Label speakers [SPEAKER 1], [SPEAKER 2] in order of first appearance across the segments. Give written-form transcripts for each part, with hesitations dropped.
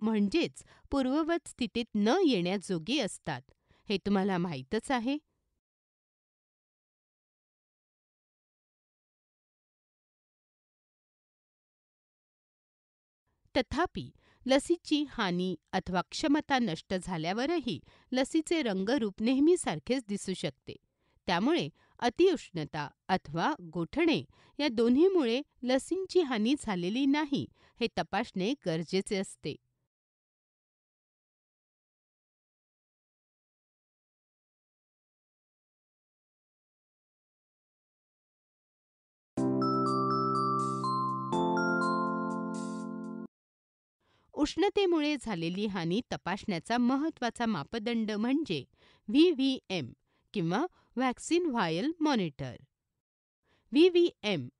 [SPEAKER 1] म्हणजेच पूर्ववत स्थितीत न येण्याजोगी असतात. हे तुम्हाला माहीतच आहे. तथापि, लसीची हानी अथवा क्षमता नष्ट झाल्यावरही लसीचे रंगरूप नेहमीसारखेच दिसू शकते. त्यामुळे अतिउष्णता अथवा गोठणे या दोन्हीमुळे लसींची हानी झालेली नाही हे तपासणे गरजेचे असते. उष्णतेमुळे झालेली हानी तपासण्याचा महत्त्वाचा मापदंड म्हणजे व्ही किंवा व्हॅक्सिन व्हायल मॉनिटर. व्ही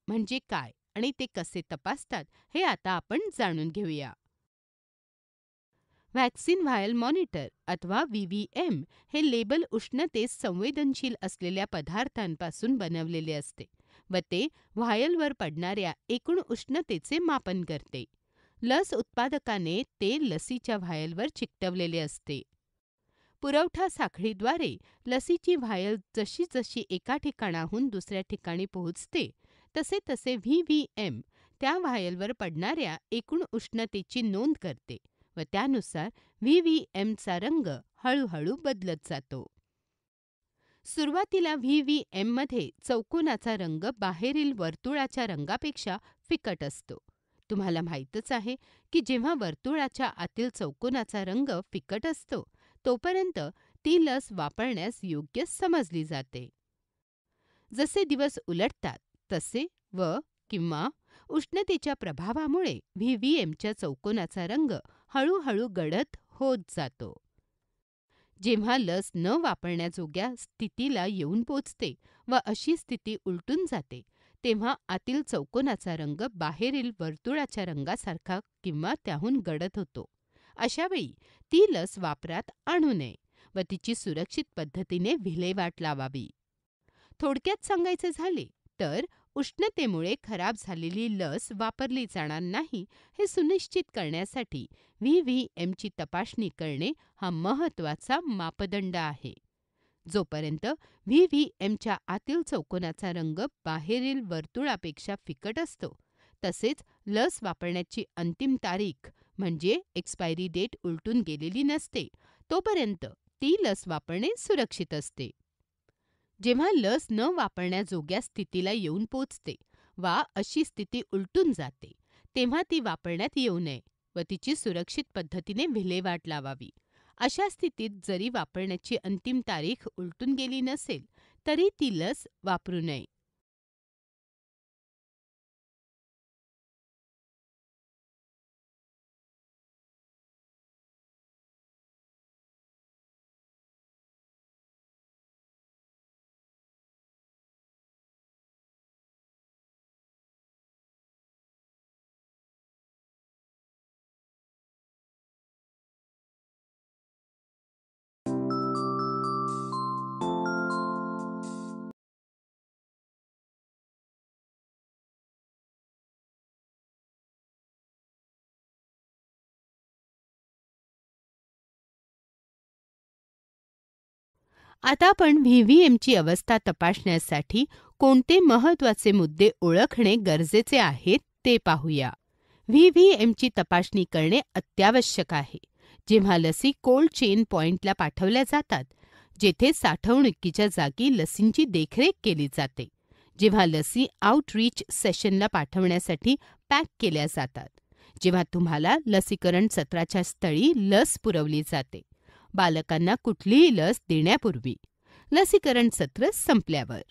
[SPEAKER 1] म्हणजे काय आणि ते कसे तपासतात हे आता आपण जाणून घेऊया. व्हॅक्सिन व्हायल मॉनिटर अथवा व्ही हे लेबल उष्णतेस संवेदनशील असलेल्या पदार्थांपासून बनवलेले असते व ते व्हायलवर पडणाऱ्या एकूण उष्णतेचे मापन करते. लस उत्पादकाने ते लसीच्या व्हायलवर चिकटवलेले असते. पुरवठा साखळीद्वारे लसीची व्हायल जशी जशी एका ठिकाणाहून दुसऱ्या ठिकाणी पोहोचते तसे तसे व्ही त्या व्हायलवर पडणाऱ्या एकूण उष्णतेची नोंद करते व त्यानुसार व्ही रंग हळूहळू बदलत जातो. सुरुवातीला मध्ये चौकोनाचा रंग बाहेरील वर्तुळाच्या रंगापेक्षा फिकट असतो. तुम्हाला माहीतच आहे की जेव्हा वर्तुळाच्या आतील चौकोनाचा रंग फिकट असतो तोपर्यंत ती लस वापरण्यास योग्य समजली जाते. जसे दिवस उलटतात तसे किंवा उष्णतेच्या प्रभावामुळे व्हीव्हीएमच्या चौकोनाचा रंग हळूहळू गडद होत जातो. जेव्हा लस न वापरण्याजोग्या स्थितीला येऊन पोचते व अशी स्थिती उलटून जाते, तेव्हा आतील चौकोनाचा रंग बाहेरील वर्तुळाच्या रंगासारखा किंवा त्याहून गडद होतो. अशावेळी ती लस वापरात आणू नये व तिची सुरक्षित पद्धतीने विल्हेवाट लावावी. थोडक्यात सांगायचे झाले तर उष्णतेमुळे खराब झालेली लस वापरली जाणार नाही हे सुनिश्चित करण्यासाठी व्हीव्हीएमची तपासणी करणे हा महत्त्वाचा मापदंड आहे. जोपर्यंत व्हीव्हीएमच्या आतील चौकोनाचा रंग बाहेरील वर्तुळापेक्षा फिकट असतो, तसेच लस वापरण्याची अंतिम तारीख म्हणजे एक्सपायरी डेट उलटून गेलेली नसते, तोपर्यंत ती लस वापरणे सुरक्षित असते. जेव्हा लस न वापरण्याजोग्या स्थितीला येऊन पोचते वा अशी स्थिती उलटून जाते, तेव्हा ती वापरण्यात येऊ नये व तिची सुरक्षित पद्धतीने विल्हेवाट लावावी. अशा स्थितीत जरी वापरण्याची अंतिम तारीख उलटून गेली नसेल, तरी ती लस वापरू नये. आता आपण व्हीव्हीएमची अवस्था तपासण्यासाठी कोणते महत्त्वाचे मुद्दे ओळखणे गरजेचे आहेत ते पाहूया. व्हीव्हीएमची तपासणी करणे अत्यावश्यक आहे जेव्हा लसी कोल्ड चेन पॉइंटला पाठवल्या जातात, जेथे साठवणुकीच्या जागी लसींची देखरेख केली जाते, जेव्हा लसी आउटरीच सेशनला पाठवण्यासाठी पॅक केल्या जातात, जेव्हा तुम्हाला लसीकरण सत्राच्या स्थळी लस पुरवली जाते, बालकांना कुठलीही लस देण्यापूर्वी, लसीकरण सत्र संपल्यावर.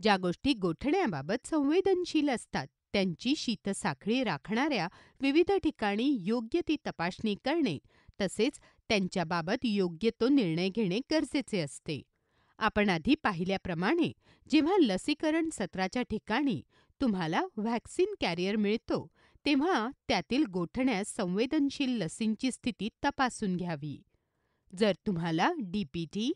[SPEAKER 1] ज्या गोष्टी गोठण्याबाबत संवेदनशील असतात त्यांची शीतसाखळी राखणाऱ्या विविध ठिकाणी योग्य ती तपासणी करणे तसेच त्यांच्याबाबत योग्य तो निर्णय घेणे गरजेचे असते. आपण आधी पाहिल्याप्रमाणे जेव्हा लसीकरण सत्राच्या ठिकाणी तुम्हाला व्हॅक्सिन कॅरियर मिळतो, तेव्हा त्यातील गोठण्यास संवेदनशील लसींची स्थिती तपासून घ्यावी. जर तुम्हाला डीपीटी,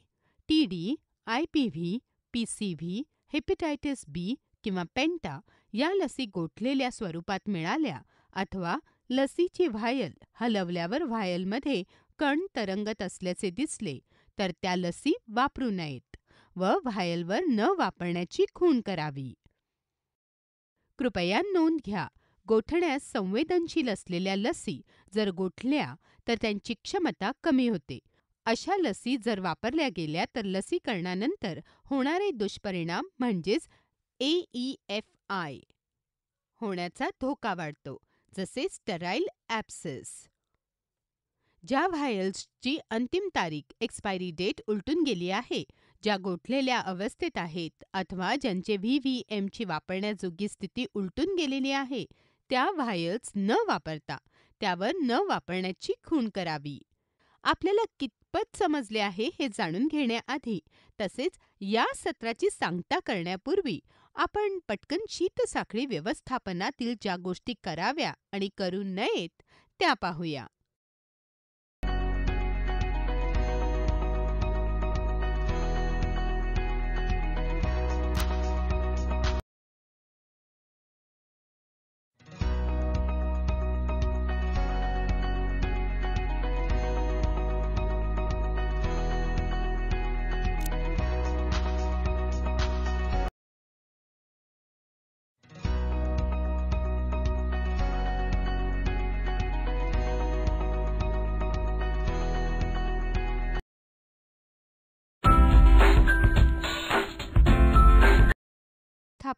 [SPEAKER 1] टीडी, आयपीव्ही, पीसीव्ही, हेपॅटायटिस बी किंवा पेंटा या लसी गोठलेल्या स्वरूपात मिळाल्या अथवा लसीची व्हायल हलवल्यावर व्हायलमध्ये कण तरंगत असल्याचे दिसले तर त्या लसी वापरू नयेत व व्हायलवर न वापरण्याची खूण करावी. कृपया नोंद घ्या, गोठण्यास संवेदनशील असलेल्या लसी जर गोठल्या तर त्यांची क्षमता कमी होते. अशा लसी जर वापरल्या गेल्या तर लसीकरणानंतर होणारे दुष्परिणाम म्हणजेच AEFI होण्याचा धोका वाढतो, जसे स्टेराइल ॲब्सेस. ज्या व्हायल्सची अंतिम तारीख एक्सपायरी डेट उलटून गेली आहे, ज्या गोठलेल्या अवस्थेत आहेत अथवा ज्यांचे व्हीव्हीएमची वापरण्याजोगी स्थिती उलटून गेलेली आहे, त्या व्हायल्स न वापरता त्यावर न वापरण्याची खूण करावी. आपल्याला कितपत समजले आहे हे जाणून घेण्याआधी तसेच या सत्राची सांगता करण्यापूर्वी आपण पटकन शीतसाखळी व्यवस्थापनातील ज्या गोष्टी कराव्या आणि करू नयेत त्या पाहूया.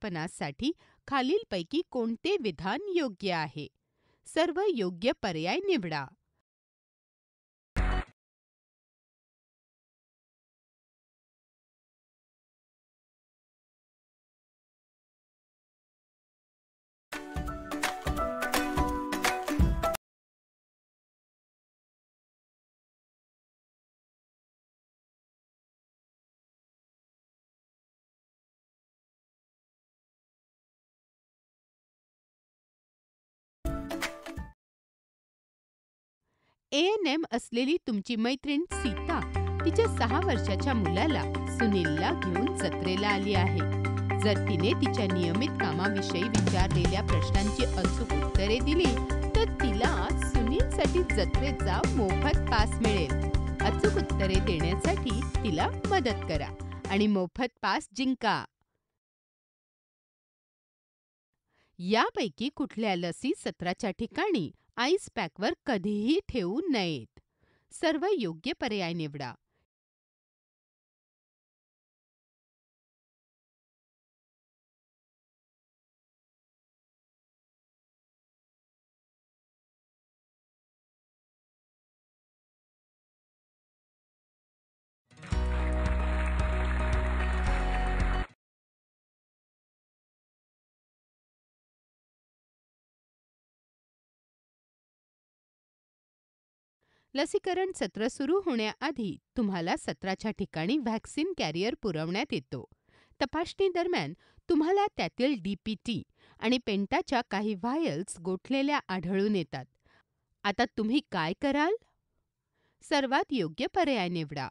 [SPEAKER 1] व्यवस्थापनासाठी खालीलपैकी कोणते विधान योग्य आहे? सर्व योग्य पर्याय निवडा. ANM असलेली तुमची मैत्रीण सीता तिच्या 6 वर्षाच्या मुलाला सुनीलला घेऊन जत्रेला आली आहे. जर तिने तिच्या नियमित कामाविषयी विचारलेल्या प्रश्नांची अचूक उत्तरे दिली तर तिला सुनीलसाठी जत्रेचा मोफत पास मिळेल. अचूक उत्तरे देण्यासाठी तिला मदत करा आणि मोफत पास जिंका. यापैकी कुठल्या लसी सत्राच्या ठिकाणी आईस पॅकवर कधीही ठेवू नयेत? सर्व योग्य पर्याय निवडा. लसीकरण सत्र सुरू होण्याआधी तुम्हाला सत्राच्या ठिकाणी व्हॅक्सिन कॅरियर पुरवण्यात येतो. तपासणी दरम्यान तुम्हाला त्यातील डीपीटी आणि पेंटाच्या काही व्हायल्स गोठलेल्या आढळून येतात. आता तुम्ही काय कराल? सर्वात योग्य पर्याय निवडा.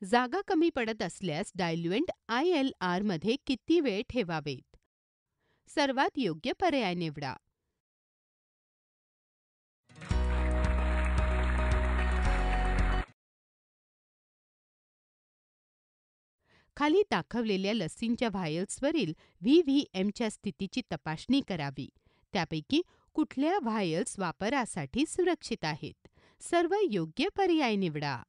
[SPEAKER 1] जागा कमी पडत असल्यास डायल्युएंट ILR मध्ये किती वेळ ठेवावेत? सर्वात योग्य पर्याय निवडा. खाली दाखवलेल्या लसींच्या व्हायल्सवरील व्ही-व्ही-एमच्या स्थितीची तपासणी करावी. त्यापैकी कुठल्या व्हायल्स वापरासाठी सुरक्षित आहेत. सर्व योग्य पर्याय निवडा.